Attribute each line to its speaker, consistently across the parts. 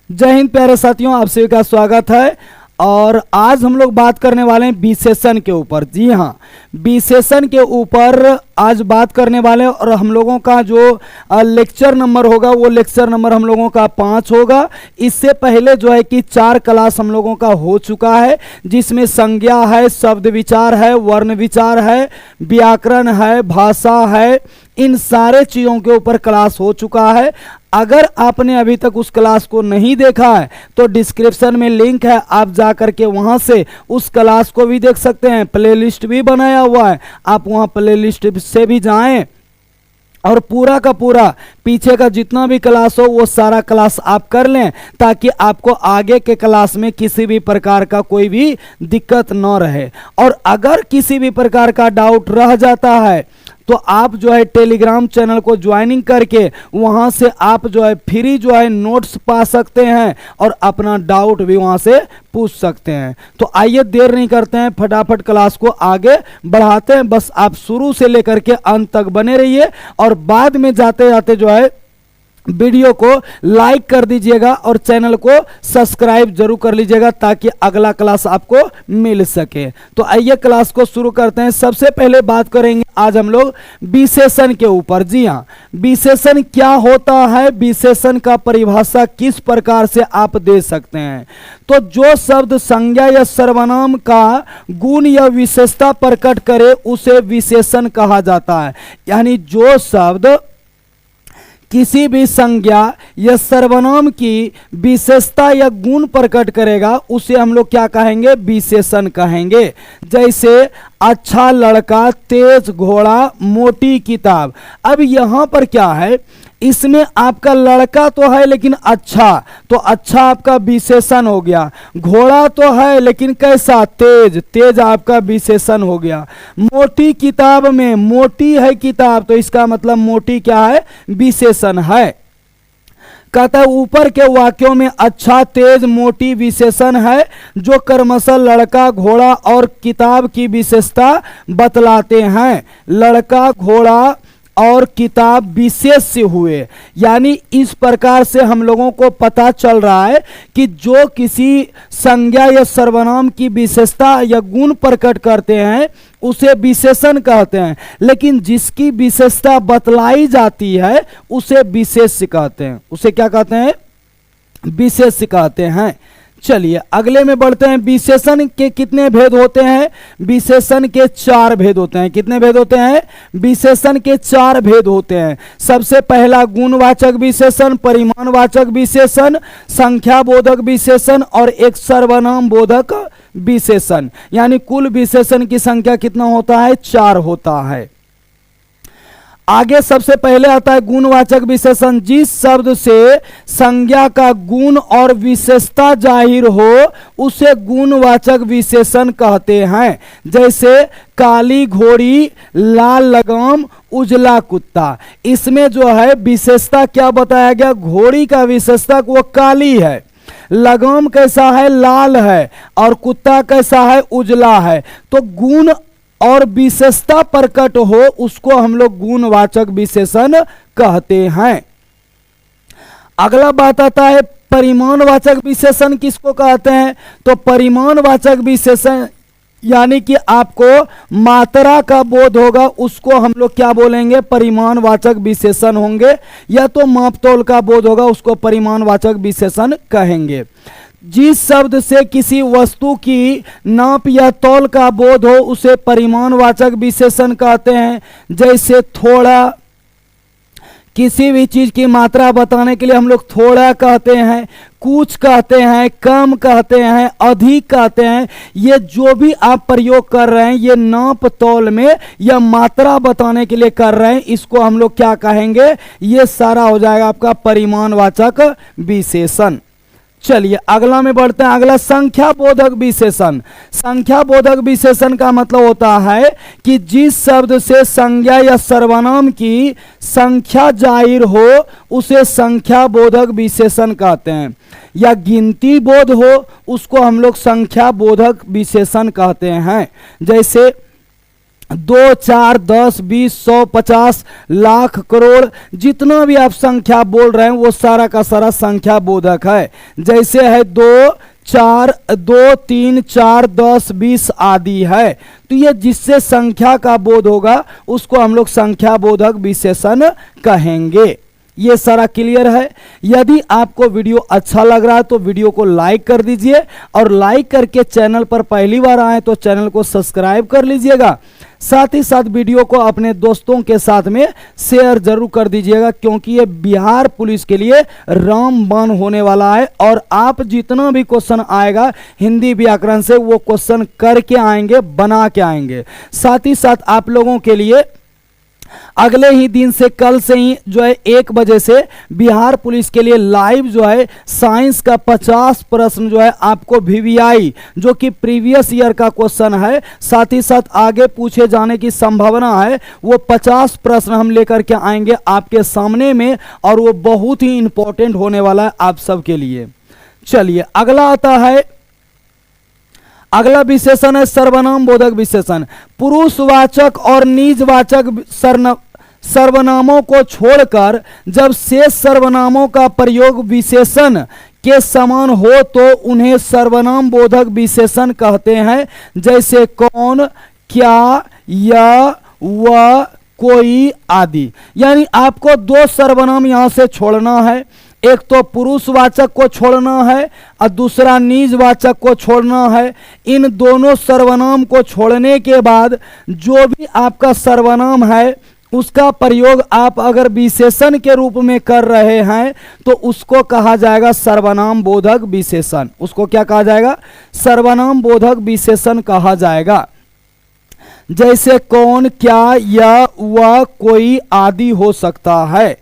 Speaker 1: जय हिंद प्यारे साथियों, आप सभी का स्वागत है। और आज हम लोग बात करने वाले हैं विशेषण के ऊपर। जी हाँ, विशेषण के ऊपर आज बात करने वाले हैं। और हम लोगों का जो लेक्चर नंबर होगा वो लेक्चर नंबर हम लोगों का 5 होगा। इससे पहले जो है कि 4 क्लास हम लोगों का हो चुका है, जिसमें संज्ञा है, शब्द विचार है, वर्ण विचार है, व्याकरण है, भाषा है। इन सारे चीज़ों के ऊपर क्लास हो चुका है। अगर आपने अभी तक उस क्लास को नहीं देखा है तो डिस्क्रिप्शन में लिंक है, आप जा करके वहां से उस क्लास को भी देख सकते हैं। प्लेलिस्ट भी बनाया हुआ है, आप वहां प्लेलिस्ट से भी जाएं और पूरा का पूरा पीछे का जितना भी क्लास हो वो सारा क्लास आप कर लें, ताकि आपको आगे के क्लास में किसी भी प्रकार का कोई भी दिक्कत न रहे। और अगर किसी भी प्रकार का डाउट रह जाता है तो आप जो है टेलीग्राम चैनल को ज्वाइनिंग करके वहां से आप जो है फ्री जो है नोट्स पा सकते हैं और अपना डाउट भी वहां से पूछ सकते हैं। तो आइए देर नहीं करते हैं, फटाफट क्लास को आगे बढ़ाते हैं। बस आप शुरू से लेकर के अंत तक बने रहिए और बाद में जाते जाते जो है वीडियो को लाइक कर दीजिएगा और चैनल को सब्सक्राइब जरूर कर लीजिएगा, ताकि अगला क्लास आपको मिल सके। तो आइए क्लास को शुरू करते हैं। सबसे पहले बात करेंगे आज हम लोग विशेषण के ऊपर। जी हाँ, विशेषण क्या होता है, विशेषण का परिभाषा किस प्रकार से आप दे सकते हैं। तो जो शब्द संज्ञा या सर्वनाम का गुण या विशेषता प्रकट करे उसे विशेषण कहा जाता है। यानी जो शब्द किसी भी संज्ञा या सर्वनाम की विशेषता या गुण प्रकट करेगा उसे हम लोग क्या कहेंगे, विशेषण कहेंगे। जैसे अच्छा लड़का, तेज घोड़ा, मोटी किताब। अब यहां पर क्या है, इसमें आपका लड़का तो है लेकिन अच्छा, तो अच्छा आपका विशेषण हो गया। घोड़ा तो है लेकिन कैसा, तेज, तेज आपका विशेषण हो गया। मोटी किताब में मोटी है किताब, तो इसका मतलब मोटी क्या है, विशेषण है। कहता है ऊपर के वाक्यों में अच्छा, तेज, मोटी विशेषण है जो क्रमशः लड़का, घोड़ा और किताब की विशेषता बतलाते हैं। लड़का, घोड़ा और किताब विशेष्य हुए। यानी इस प्रकार से हम लोगों को पता चल रहा है कि जो किसी संज्ञा या सर्वनाम की विशेषता या गुण प्रकट करते हैं उसे विशेषण कहते हैं, लेकिन जिसकी विशेषता बतलाई जाती है उसे विशेष्य कहते हैं। उसे क्या कहते हैं, विशेष्य कहते हैं। चलिए अगले में बढ़ते हैं। विशेषण के कितने भेद होते हैं, विशेषण के 4 भेद होते हैं। कितने भेद होते हैं, विशेषण के 4 भेद होते हैं। सबसे पहला गुणवाचक विशेषण, परिमाणवाचक विशेषण, संख्या बोधक विशेषण और एक सर्वनाम बोधक विशेषण। यानी कुल विशेषण की संख्या कितना होता है, 4 होता है। आगे सबसे पहले आता है गुणवाचक विशेषण। जिस शब्द से संज्ञा का गुण और विशेषता जाहिर हो उसे गुणवाचक विशेषण कहते हैं। जैसे काली घोड़ी, लाल लगाम, उजला कुत्ता। इसमें जो है विशेषता क्या बताया गया, घोड़ी का विशेषता वो काली है, लगाम कैसा है, लाल है, और कुत्ता कैसा है, उजला है। तो गुण और विशेषता प्रकट हो उसको हम लोग गुणवाचक विशेषण कहते हैं। अगला बात आता है परिमाणवाचक विशेषण किसको कहते हैं। तो परिमाणवाचक विशेषण यानी कि आपको मात्रा का बोध होगा उसको हम लोग क्या बोलेंगे, परिमाणवाचक विशेषण होंगे। या तो मापतोल का बोध होगा उसको परिमाणवाचक विशेषण कहेंगे। जिस शब्द से किसी वस्तु की नाप या तौल का बोध हो उसे परिमाणवाचक विशेषण कहते हैं। जैसे थोड़ा, किसी भी चीज की मात्रा बताने के लिए हम लोग थोड़ा कहते हैं, कुछ कहते हैं, कम कहते हैं, अधिक कहते हैं। ये जो भी आप प्रयोग कर रहे हैं ये नाप तौल में या मात्रा बताने के लिए कर रहे हैं, इसको हम लोग क्या कहेंगे, ये सारा हो जाएगा आपका परिमाणवाचक विशेषण। चलिए अगला में बढ़ते हैं। अगला संख्या बोधक विशेषण। संख्या बोधक विशेषण का मतलब होता है कि जिस शब्द से संज्ञा या सर्वनाम की संख्या जाहिर हो उसे संख्या बोधक विशेषण कहते हैं। या गिनती बोध हो उसको हम लोग संख्या बोधक विशेषण कहते हैं। जैसे 2, 4, 10, 20, 100, 50, लाख, करोड़, जितना भी आप संख्या बोल रहे हैं वो सारा का सारा संख्या बोधक है। जैसे है 2, 4, 2, 3, 4, 10, 20 आदि है। तो ये जिससे संख्या का बोध होगा उसको हम लोग संख्या बोधक विशेषण कहेंगे। ये सारा क्लियर है। यदि आपको वीडियो अच्छा लग रहा है तो वीडियो को लाइक कर दीजिए, और लाइक करके चैनल पर पहली बार आए तो चैनल को सब्सक्राइब कर लीजिएगा। साथ ही साथ वीडियो को अपने दोस्तों के साथ में शेयर जरूर कर दीजिएगा, क्योंकि ये बिहार पुलिस के लिए रामबाण होने वाला है। और आप जितना भी क्वेश्चन आएगा हिंदी व्याकरण से वो क्वेश्चन करके आएंगे, बना के आएंगे। साथ ही साथ आप लोगों के लिए अगले ही दिन से, कल से ही जो है 1 बजे से बिहार पुलिस के लिए लाइव जो है साइंस का 50 प्रश्न जो है आपको वीवीआई जो कि प्रीवियस ईयर का क्वेश्चन है, साथ ही साथ आगे पूछे जाने की संभावना है, वो 50 प्रश्न हम लेकर के आएंगे आपके सामने में, और वो बहुत ही इंपॉर्टेंट होने वाला है आप सबके लिए। चलिए अगला आता है, अगला विशेषण है सर्वनाम बोधक विशेषण। पुरुषवाचक और निजवाचक सर्वनामों को छोड़कर जब शेष सर्वनामों का प्रयोग विशेषण के समान हो तो उन्हें सर्वनाम बोधक विशेषण कहते हैं। जैसे कौन, क्या, यह, वह, कोई आदि। यानी आपको 2 सर्वनाम यहां से छोड़ना है, एक तो पुरुषवाचक को छोड़ना है और दूसरा निजवाचक को छोड़ना है। इन दोनों सर्वनाम को छोड़ने के बाद जो भी आपका सर्वनाम है उसका प्रयोग आप अगर विशेषण के रूप में कर रहे हैं तो उसको कहा जाएगा सर्वनाम बोधक विशेषण। उसको क्या कहा जाएगा? सर्वनाम बोधक विशेषण कहा जाएगा। जैसे कौन, क्या, यह, वह, कोई आदि हो सकता है।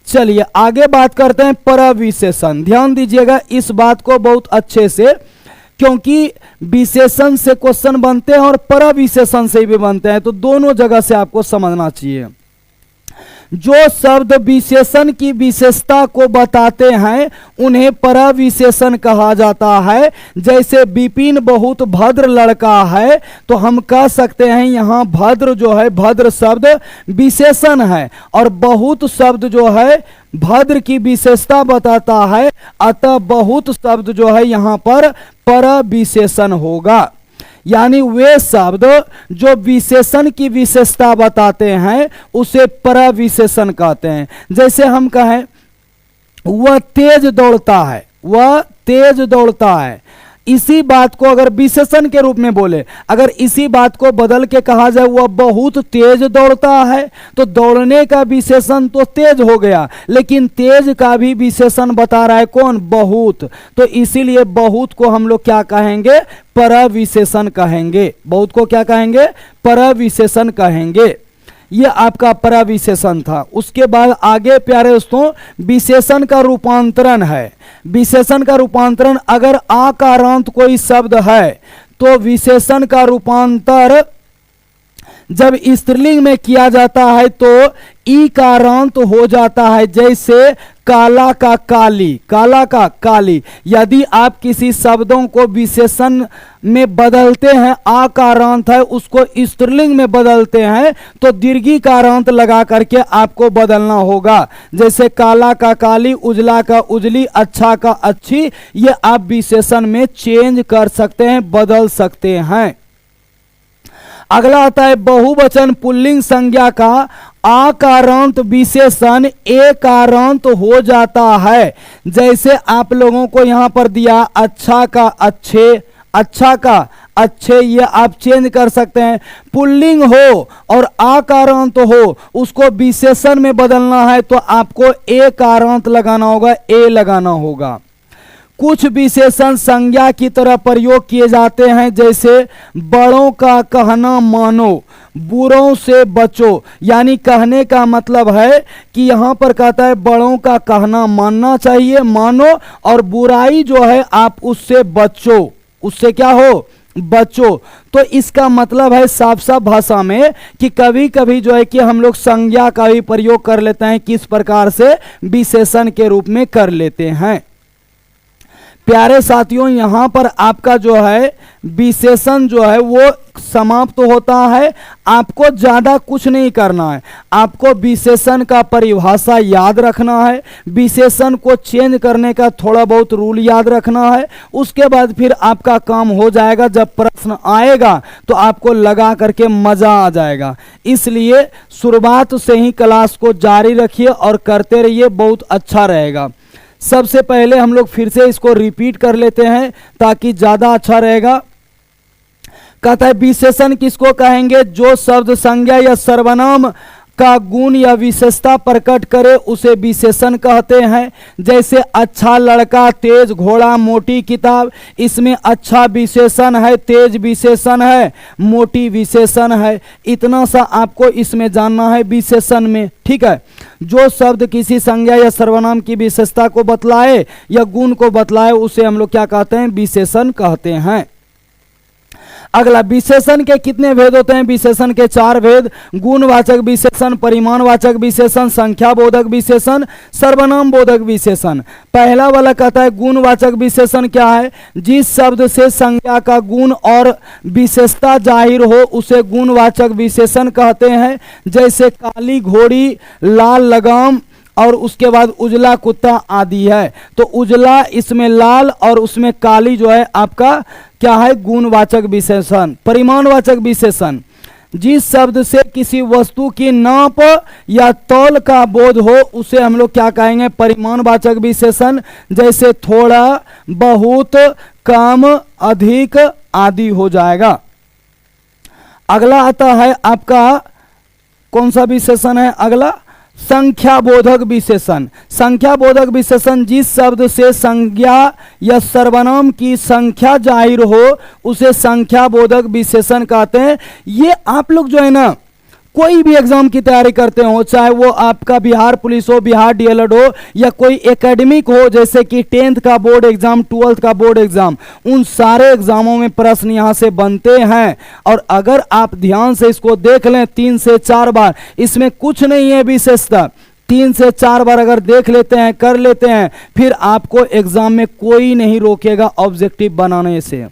Speaker 1: चलिए आगे बात करते हैं परविशेषण। ध्यान दीजिएगा इस बात को बहुत अच्छे से, क्योंकि विशेषण से क्वेश्चन बनते हैं और परविशेषण से भी बनते हैं, तो दोनों जगह से आपको समझना चाहिए। जो शब्द विशेषण की विशेषता को बताते हैं उन्हें परविशेषण कहा जाता है। जैसे विपिन बहुत भद्र लड़का है, तो हम कह सकते हैं यहाँ भद्र जो है, भद्र शब्द विशेषण है, और बहुत शब्द जो है भद्र की विशेषता बताता है, अतः बहुत शब्द जो है यहाँ पर परविशेषण होगा। यानी वे शब्द जो विशेषण की विशेषता बताते हैं उसे परविशेषण कहते हैं। जैसे हम कहें वह तेज दौड़ता है, वह तेज दौड़ता है, इसी बात को अगर विशेषण के रूप में बोले, अगर इसी बात को बदल के कहा जाए वह बहुत तेज दौड़ता है, तो दौड़ने का विशेषण तो तेज हो गया, लेकिन तेज का भी विशेषण बता रहा है कौन? बहुत। तो इसीलिए बहुत को हम लोग क्या कहेंगे? परविशेषण कहेंगे। बहुत को क्या कहेंगे? परविशेषण कहेंगे। ये आपका परविशेषण था। उसके बाद आगे प्यारे दोस्तों विशेषण का रूपांतरण है। विशेषण का रूपांतरण, अगर आकारांत कोई शब्द है तो विशेषण का रूपांतर जब स्त्रीलिंग में किया जाता है तो ईकारांत हो जाता है। जैसे काला का काली, काला का काली। यदि आप किसी शब्दों को विशेषण में बदलते हैं, आकारांत है, उसको स्त्रीलिंग में बदलते हैं तो दीर्घिकारांत लगा करके आपको बदलना होगा। जैसे काला का काली, उजला का उजली, अच्छा का अच्छी, ये आप विशेषण में चेंज कर सकते हैं, बदल सकते हैं। अगला आता है बहुवचन पुल्लिंग संज्ञा का आकारांत विशेषण एकारांत हो जाता है। जैसे आप लोगों को यहां पर दिया अच्छा का अच्छे, अच्छा का अच्छे, ये आप चेंज कर सकते हैं। पुल्लिंग हो और आकारांत हो, उसको विशेषण में बदलना है तो आपको एकारांत लगाना होगा, ए लगाना होगा। कुछ विशेषण संज्ञा की तरह प्रयोग किए जाते हैं, जैसे बड़ों का कहना मानो, बुरों से बचो। यानी कहने का मतलब है कि यहाँ पर कहता है बड़ों का कहना मानना चाहिए, मानो, और बुराई जो है आप उससे बचो। उससे क्या हो? बचो। तो इसका मतलब है साफ साफ भाषा में कि कभी कभी जो है कि हम लोग संज्ञा का भी प्रयोग कर लेते हैं, किस प्रकार से? विशेषण के रूप में कर लेते हैं। प्यारे साथियों, यहाँ पर आपका जो है विशेषण जो है वो समाप्त होता है। आपको ज़्यादा कुछ नहीं करना है, आपको विशेषण का परिभाषा याद रखना है, विशेषण को चेंज करने का थोड़ा बहुत रूल याद रखना है। उसके बाद फिर आपका काम हो जाएगा। जब प्रश्न आएगा तो आपको लगा करके मज़ा आ जाएगा। इसलिए शुरुआत से ही क्लास को जारी रखिए और करते रहिए, बहुत अच्छा रहेगा। सबसे पहले हम लोग फिर से इसको रिपीट कर लेते हैं ताकि ज़्यादा अच्छा रहेगा। कहता है विशेषण किसको कहेंगे? जो शब्द संज्ञा या सर्वनाम का गुण या विशेषता प्रकट करे उसे विशेषण कहते हैं। जैसे अच्छा लड़का, तेज घोड़ा, मोटी किताब, इसमें अच्छा विशेषण है, तेज विशेषण है, मोटी विशेषण है। इतना सा आपको इसमें जानना है विशेषण में, ठीक है। जो शब्द किसी संज्ञा या सर्वनाम की विशेषता को बतलाए या गुण को बतलाए उसे हम लोग क्या कहते हैं? विशेषण कहते हैं। अगला, विशेषण के कितने भेद होते हैं? विशेषण के 4 भेद: गुणवाचक विशेषण, परिमाणवाचक विशेषण, संख्याबोधक विशेषण, सर्वनाम बोधक विशेषण। पहला वाला कहता है गुणवाचक विशेषण क्या है? जिस शब्द से संज्ञा का गुण और विशेषता जाहिर हो उसे गुणवाचक विशेषण कहते हैं। जैसे काली घोड़ी, लाल लगाम और उसके बाद उजला कुत्ता आदि है। तो उजला, इसमें लाल और उसमें काली जो है आपका क्या है? गुणवाचक विशेषण। परिमाणवाचक विशेषण, जिस शब्द से किसी वस्तु की नाप या तौल का बोध हो उसे हम लोग क्या कहेंगे? परिमाणवाचक विशेषण। जैसे थोड़ा, बहुत, कम, अधिक आदि हो जाएगा। अगला आता है आपका कौन सा विशेषण है? अगला संख्याबोधक विशेषण। संख्याबोधक विशेषण, जिस शब्द से संज्ञा या सर्वनाम की संख्या जाहिर हो उसे संख्याबोधक विशेषण कहते हैं। ये आप लोग जो है ना कोई भी एग्जाम की तैयारी करते हो, चाहे वो आपका बिहार पुलिस हो, बिहार डीएलएड हो या कोई एकेडमिक हो, जैसे कि 10th का बोर्ड एग्जाम, 12th का बोर्ड एग्जाम, उन सारे एग्जामों में प्रश्न यहाँ से बनते हैं। और अगर आप ध्यान से इसको देख लें 3 से 4 बार, इसमें कुछ नहीं है विशेषता। 3 से 4 बार अगर देख लेते हैं, कर लेते हैं, फिर आपको एग्जाम में कोई नहीं रोकेगा ऑब्जेक्टिव बनाने से।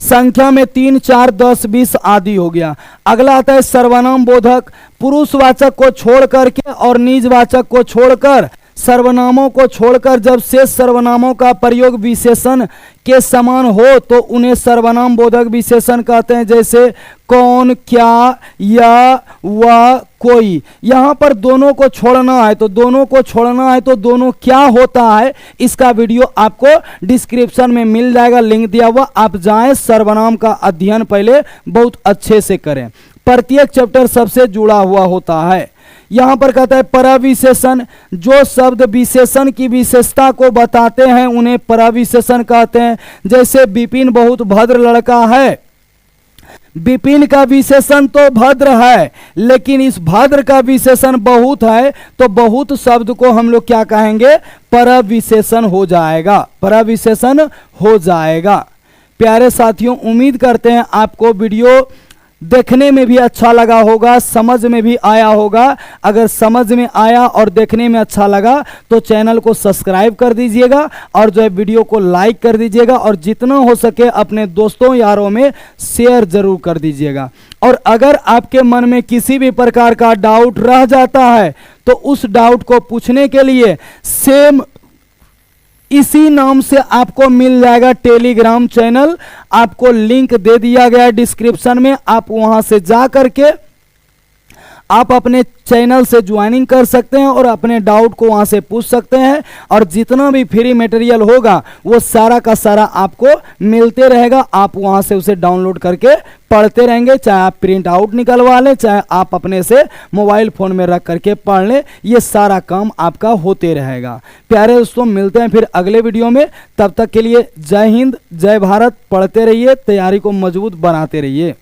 Speaker 1: संख्या में 3, 4, 10, 20 आदि हो गया। अगला आता है सर्वनाम बोधक। पुरुषवाचक को छोड़ करके और निजवाचक को छोड़कर, सर्वनामों को छोड़कर जब शेष सर्वनामों का प्रयोग विशेषण के समान हो तो उन्हें सर्वनाम बोधक विशेषण कहते हैं। जैसे कौन, क्या, या, वह, कोई। यहाँ पर दोनों को छोड़ना है तो दोनों को छोड़ना है तो दोनों क्या होता है इसका वीडियो आपको डिस्क्रिप्शन में मिल जाएगा, लिंक दिया हुआ। आप जाएं, सर्वनाम का अध्ययन पहले बहुत अच्छे से करें। प्रत्येक चैप्टर सबसे जुड़ा हुआ होता है। यहां पर कहता है परविशेषण, जो शब्द विशेषण की विशेषता को बताते हैं उन्हें परविशेषण कहते हैं। जैसे विपिन बहुत भद्र लड़का है। विपिन का विशेषण तो भद्र है, लेकिन इस भद्र का विशेषण बहुत है, तो बहुत शब्द को हम लोग क्या कहेंगे? परविशेषण हो जाएगा, परविशेषण हो जाएगा। प्यारे साथियों, उम्मीद करते हैं आपको वीडियो देखने में भी अच्छा लगा होगा, समझ में भी आया होगा। अगर समझ में आया और देखने में अच्छा लगा तो चैनल को सब्सक्राइब कर दीजिएगा और जो है वीडियो को लाइक कर दीजिएगा और जितना हो सके अपने दोस्तों यारों में शेयर जरूर कर दीजिएगा। और अगर आपके मन में किसी भी प्रकार का डाउट रह जाता है तो उस डाउट को पूछने के लिए सेम इसी नाम से आपको मिल जाएगा टेलीग्राम चैनल। आपको लिंक दे दिया गया है डिस्क्रिप्शन में, आप वहां से जा करके आप अपने चैनल से ज्वाइनिंग कर सकते हैं और अपने डाउट को वहां से पूछ सकते हैं। और जितना भी फ्री मटेरियल होगा वो सारा का सारा आपको मिलते रहेगा। आप वहां से उसे डाउनलोड करके पढ़ते रहेंगे, चाहे आप प्रिंट आउट निकलवा लें, चाहे आप अपने से मोबाइल फोन में रख करके पढ़ लें, ये सारा काम आपका होते रहेगा। प्यारे दोस्तों, मिलते हैं फिर अगले वीडियो में। तब तक के लिए जय हिंद, जय भारत। पढ़ते रहिए, तैयारी को मजबूत बनाते रहिए।